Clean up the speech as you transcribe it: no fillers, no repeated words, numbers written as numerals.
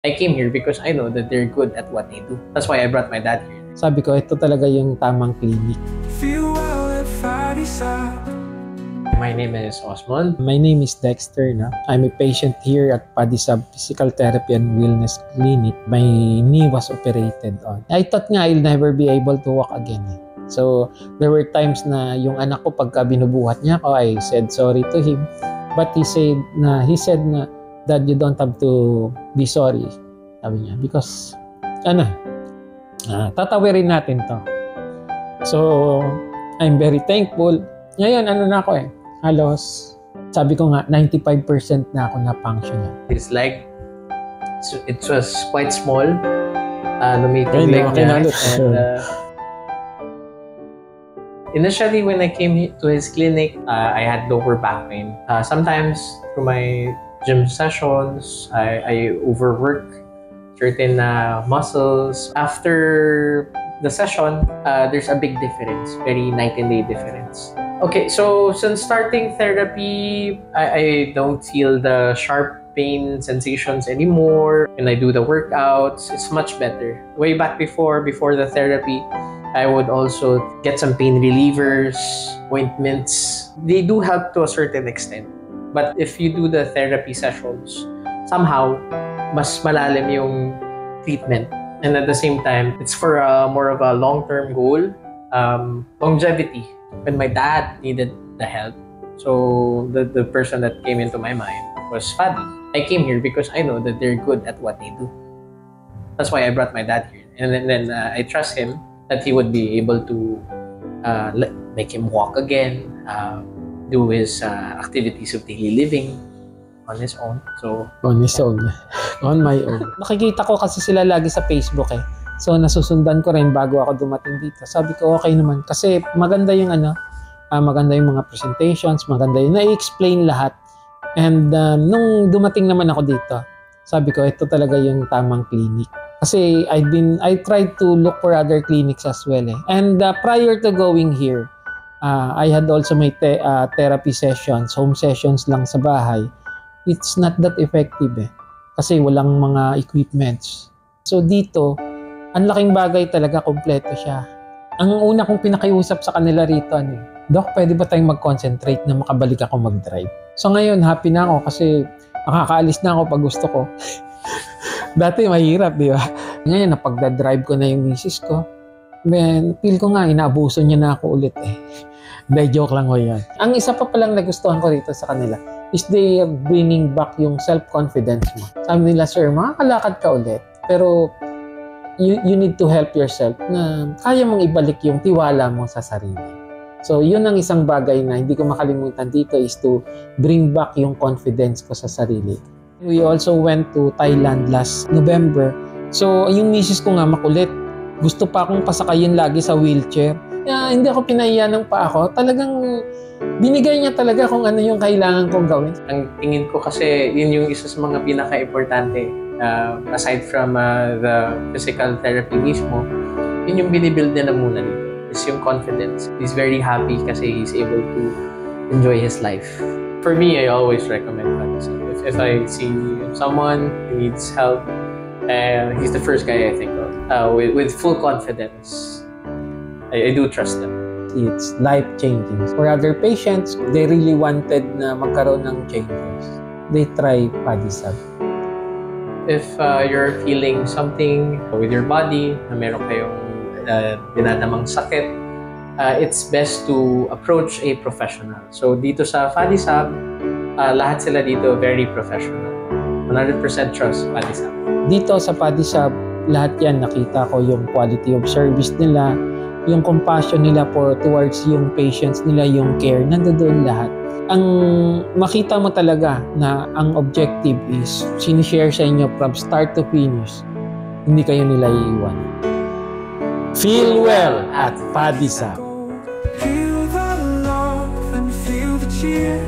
I came here because I know that they're good at what they do. That's why I brought my dad here. Sabi ko, ito talaga yung tamang clinic. My name is Osmond. My name is Dexter. No? I'm a patient here at Padisab Physical Therapy and Wellness Clinic. My knee was operated on. I thought nga I'll never be able to walk again. So, there were times na yung anak ko pagka binubuhat niya ako, I said sorry to him. But he said na, Dad, you don't have to be sorry. Sabi niya. Because, tatawirin natin to. So, I'm very thankful. Ngayon, halos, sabi ko nga, 95% na ako na functional. His leg, it was quite small. Lumitig leg niya. And, initially, when I came to his clinic, I had lower back pain. Sometimes, through my gym sessions, I overwork certain muscles. After the session, there's a big difference, very night and day difference. Okay, so since starting therapy, I don't feel the sharp pain sensations anymore. When I do the workouts, it's much better. Way back before the therapy, I would also get some pain relievers, ointments. They do help to a certain extent. But if you do the therapy sessions, somehow, mas malalim yung treatment. And at the same time, it's for more of a long-term goal, longevity. When my dad needed the help, so the person that came into my mind was Fadi. I came here because I know that they're good at what they do. That's why I brought my dad here. And then I trust him that he would be able to make him walk again, do his activities of daily living on his own. So on his own. On my own. Nakikita ko kasi sila lagi sa Facebook eh. So nasusundan ko rin bago ako dumating dito. Sabi ko okay naman kasi maganda yung maganda yung mga presentations, maganda yung na-explain lahat. And nung dumating naman ako dito, sabi ko ito talaga yung tamang clinic. Kasi I tried to look for other clinics as well eh. And prior to going here, I had also my therapy sessions, home sessions lang sa bahay. It's not that effective eh. Kasi walang mga equipments. So dito, ang laking bagay talaga, kompleto siya. Ang una kong pinakiusap sa kanila rito, Doc, pwede ba tayong mag-concentrate na makabalik ako mag-drive? So ngayon, happy na ako kasi makakaalis na ako pag gusto ko. Dati mahirap, di ba? Ngayon, napagda-drive ko na yung misis ko. Feel ko nga, inaabuso niya na ako ulit eh. Hindi, joke lang ko yan. Ang isa pa palang nagustuhan ko rito sa kanila is they are bringing back yung self-confidence mo. Sabi nila, sir, makakalakad ka ulit. Pero you need to help yourself na kaya mong ibalik yung tiwala mo sa sarili. So, yun ang isang bagay na hindi ko makalimutan dito is to bring back yung confidence ko sa sarili. We also went to Thailand last November. So, yung misis ko nga makulit. Gusto pa akong pasakayin lagi sa wheelchair. Hindi ako pinahiya ng pa ako. Talagang binigay niya talaga kung ano yung kailangan kong gawin. Ang tingin ko kasi yun yung isa sa mga pinaka-importante. Aside from the physical therapy mismo, yun yung binibuild niya na muna dito. Is yung confidence. He's very happy kasi he's able to enjoy his life. For me, I always recommend that. So if I see someone who needs help, he's the first guy I think of. With full confidence. I do trust them. It's life-changing. For other patients, they really wanted na magkaroon ng changes. They try Padisab. If you're feeling something with your body, na meron kayong dinadamang sakit, it's best to approach a professional. So dito sa Padisab, lahat sila dito very professional. 100% trust Padisab. Dito sa Padisab, lahat yan nakita ko yung quality of service nila, yung compassion nila towards yung patients nila, yung care, nandoon lahat. Ang makita mo talaga na ang objective is sinishare sa inyo from start to finish. Hindi kayo nila iiwan. Feel well at Padisab. Feel the love and feel the cheer.